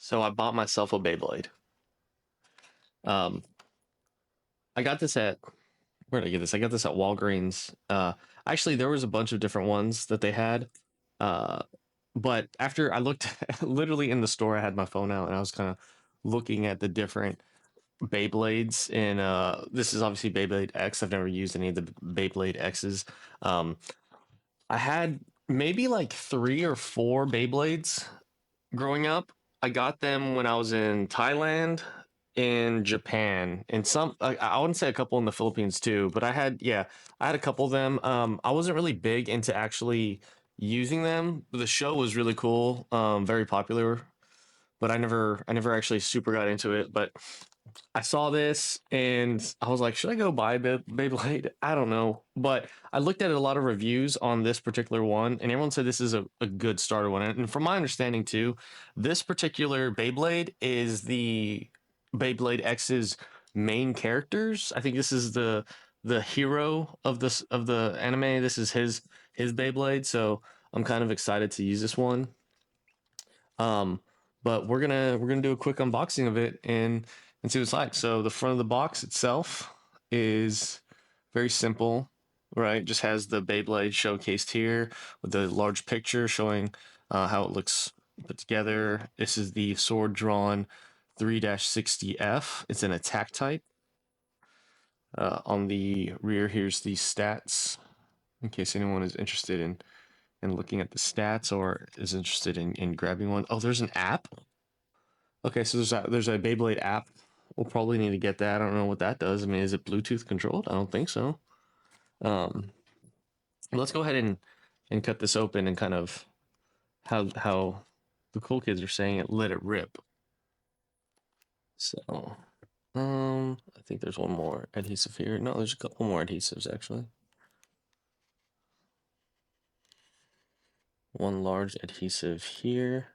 So I bought myself a Beyblade. Um, I got this at where did I get this? I got this at Walgreens. Actually, there was a bunch of different ones that they had. Uh, but after I looked, literally in the store, I had my phone out and I was kind of looking at the different Beyblades. And this is obviously Beyblade X. I've never used any of the Beyblade X's. Um, I had maybe like three or four Beyblades growing up. I got them when I was in Thailand, in Japan, and some I wouldn't say a couple in the Philippines too, but I had a couple of them. I wasn't really big into actually using them. The show was really cool, very popular, but I never actually super got into it. But I saw this and I was like, should I go buy Beyblade? I don't know. But I looked at a lot of reviews on this particular one, and everyone said this is a good starter one. And from my understanding, too, this particular Beyblade is the Beyblade X's main characters. I think this is the hero of the anime. This is his Beyblade, so I'm kind of excited to use this one. Um, but we're gonna do a quick unboxing of it and see what it's like. So the front of the box itself is very simple, right? Just has the Beyblade showcased here with a large picture showing how it looks put together. This is the sword drawn 3-60F. It's an attack type. On the rear, here's the stats in case anyone is interested in looking at the stats or is interested in grabbing one. Oh, there's an app. Okay, so there's a Beyblade app. We'll probably need to get that. I don't know what that does. I mean, is it Bluetooth controlled? I don't think so. Um, let's go ahead and cut this open and kind of how the cool kids are saying it. Let it rip. So, I think there's one more adhesive here. No, there's a couple more adhesives actually. One large adhesive here.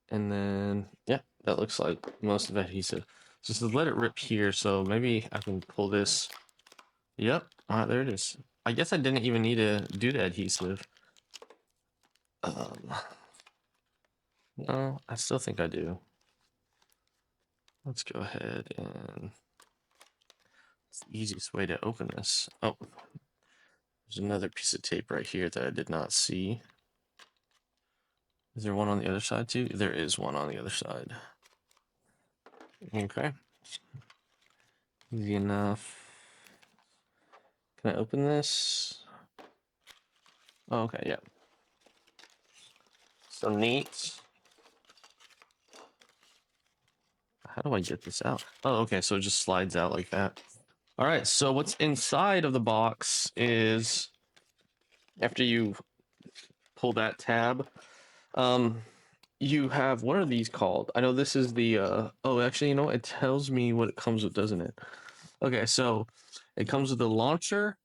And then, yeah, that looks like most of the adhesive. So just let it rip here. So maybe I can pull this. Yep. All right, there it is. I guess I didn't even need to do the adhesive. Um, no, I still think I do. Let's go ahead and it's the easiest way to open this. Oh, there's another piece of tape right here that I did not see. Is there one on the other side too? There is one on the other side. Okay. Easy enough. Can I open this? Oh, okay, yeah. So neat. How do I get this out? Oh, okay, so it just slides out like that. All right, so what's inside of the box is after you pull that tab, um, you have, what are these called? I know this is the, oh, actually, it tells me what it comes with, doesn't it? Okay, so it comes with the launcher,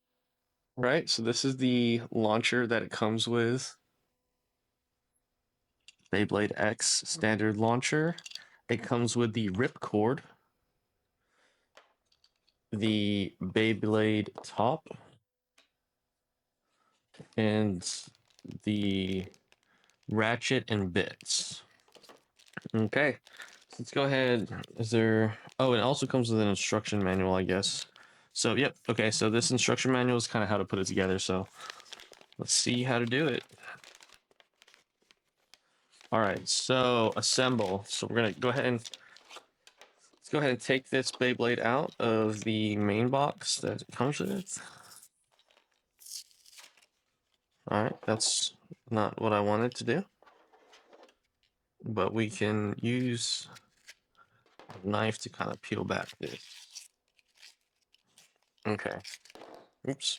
right? So this is the launcher that it comes with. Beyblade X standard launcher. It comes with the ripcord, the Beyblade top, and the ratchet and bits. Okay, so let's go ahead. Is there? Oh, it also comes with an instruction manual, I guess. So, yep. Okay, so this instruction manual is kind of how to put it together. So, let's see how to do it. All right, so assemble. So we're gonna go ahead and let's go ahead and take this Beyblade out of the main box that it comes with. All right, that's not what I wanted to do, but we can use a knife to kind of peel back this. Okay. Oops.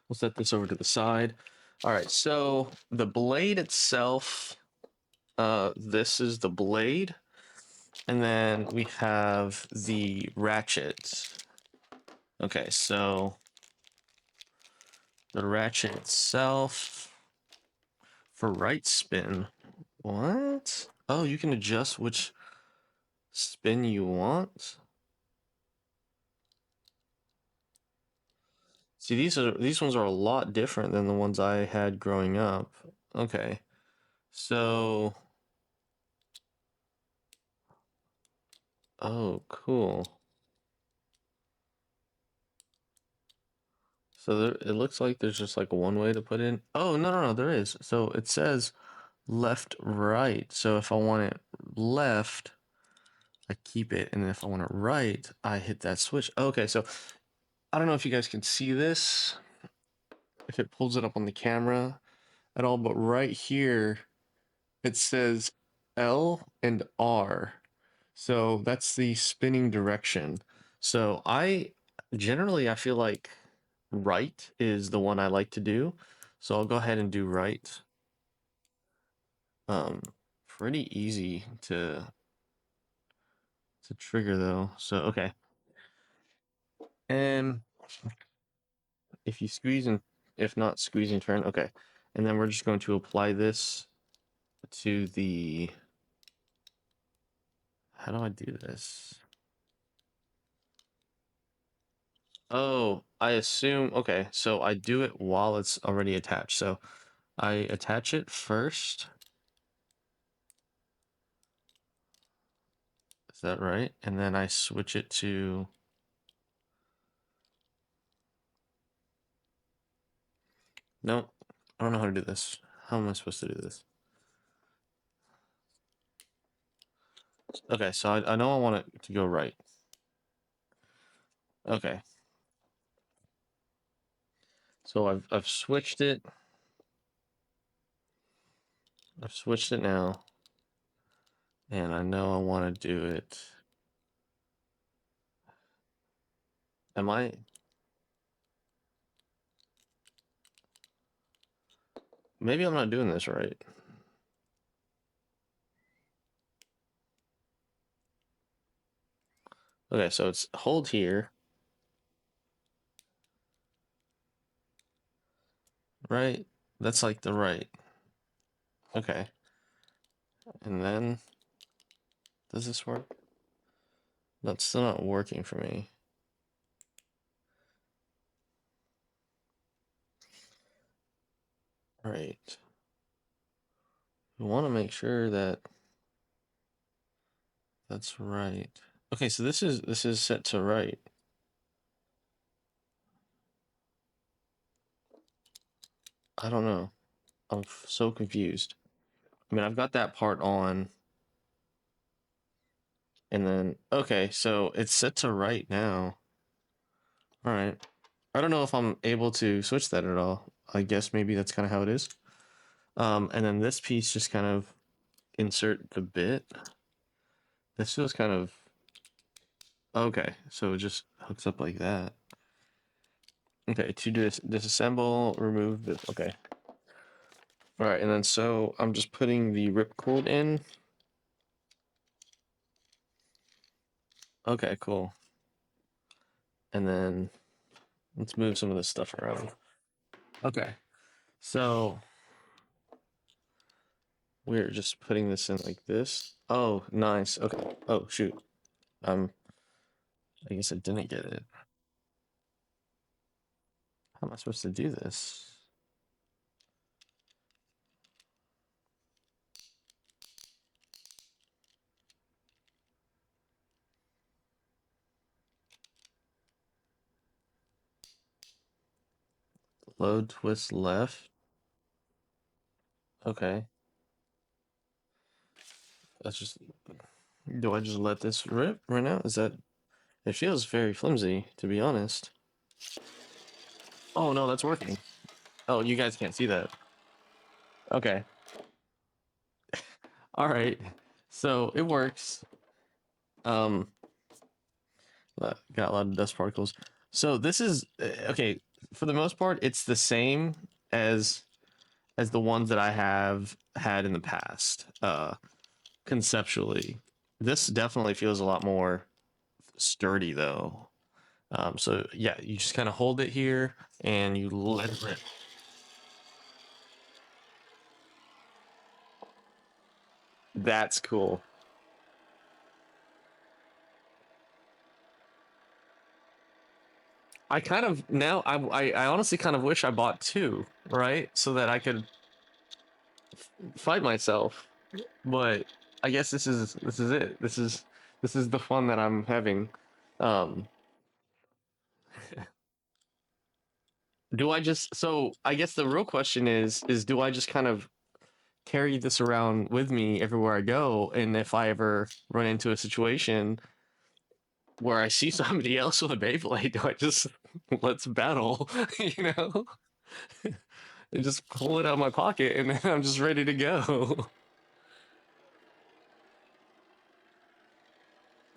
We'll set this over to the side. All right, so the blade itself, this is the blade, and then we have the ratchet. Okay, so the ratchet itself for right spin. What? Oh, you can adjust which spin you want. See, these ones are a lot different than the ones I had growing up. Okay. So, oh, cool. So there, it looks like there's just like one way to put in. Oh, no, there is. So it says left, right. So if I want it left, I keep it, and then if I want it right, I hit that switch. Okay, so I don't know if you guys can see this, if it pulls it up on the camera at all, but right here it says L and R. So that's the spinning direction. So I feel like right is the one I like to do. So I'll go ahead and do right. Um, Pretty easy to trigger though. So okay. And if you squeeze and if not squeeze and turn, okay. And then we're just going to apply this to the, how do I do this? Oh, I assume, okay, so I do it while it's already attached. So I attach it first. Is that right? And then I switch it to, no, I don't know how to do this. How am I supposed to do this? Okay, so I know I want it to go right. Okay. So I've switched it. I've switched it now. And I know I want to do it. Am I? Maybe I'm not doing this right. Okay, so it's hold here. Right? That's like the right. Okay. And then, does this work? That's still not working for me. Right. We want to make sure that that's right. Okay, so this is set to right. I don't know. I'm so confused. I mean, I've got that part on, and then okay, so it's set to right now. All right. I don't know if I'm able to switch that at all. I guess maybe that's kind of how it is. And then this piece just kind of insert the bit. This feels kind of okay. So it just hooks up like that. Okay, to disassemble, remove this. Okay. All right, and then so I'm just putting the ripcord in. Okay, cool. And then let's move some of this stuff around. Okay, so we're just putting this in like this. Oh, nice. Okay. Oh, shoot. I guess I didn't get it. How am I supposed to do this? Load twist left. Okay. That's just. Do I just let this rip right now? Is that. It feels very flimsy, to be honest. Oh no, that's working. Oh, you guys can't see that. Okay. All right. So it works. Um, got a lot of dust particles. So this is okay. For the most part, it's the same as the ones that I have had in the past. Conceptually, this definitely feels a lot more sturdy though. So yeah, you just kind of hold it here and you let it rip. That's cool. I kind of now I honestly kind of wish I bought two, right? So that I could fight myself, but I guess this is it. This is the fun that I'm having. Um, do I just so I guess the real question is do I just kind of carry this around with me everywhere I go, and if I ever run into a situation where I see somebody else with a Beyblade, do I just let's battle, you know? And just pull it out of my pocket and then I'm just ready to go.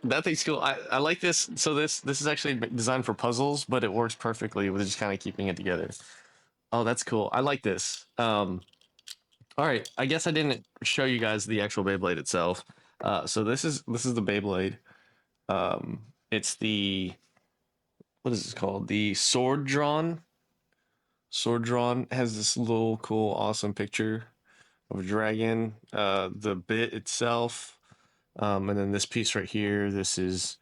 That thing's cool. I like this. So this is actually designed for puzzles, but it works perfectly with just kind of keeping it together. Oh, that's cool. I like this. All right. I guess I didn't show you guys the actual Beyblade itself. So this is the Beyblade. It's the what is this called? The Sword Drawn. Sword Drawn has this little cool, awesome picture of a dragon. The bit itself, and then this piece right here. This is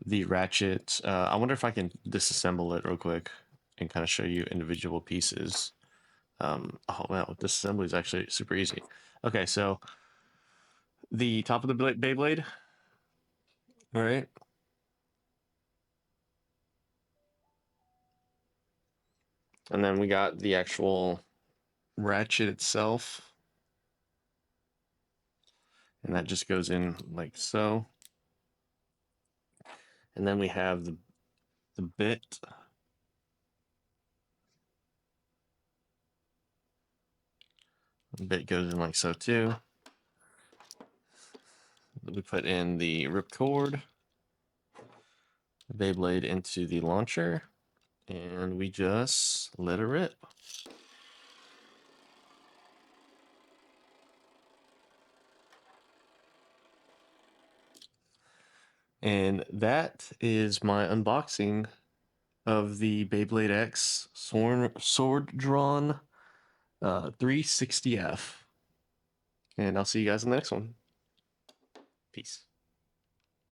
the ratchet. I wonder if I can disassemble it real quick and kind of show you individual pieces. Oh wow, disassembly is actually super easy. Okay, so the top of the Beyblade. All right, and then we got the actual ratchet itself, and that just goes in like so. And then we have the bit. The bit goes in like so too. We put in the ripcord, Beyblade into the launcher, and we just let it rip. And that is my unboxing of the Beyblade X Sword Drawn 360F. And I'll see you guys in the next one. Peace.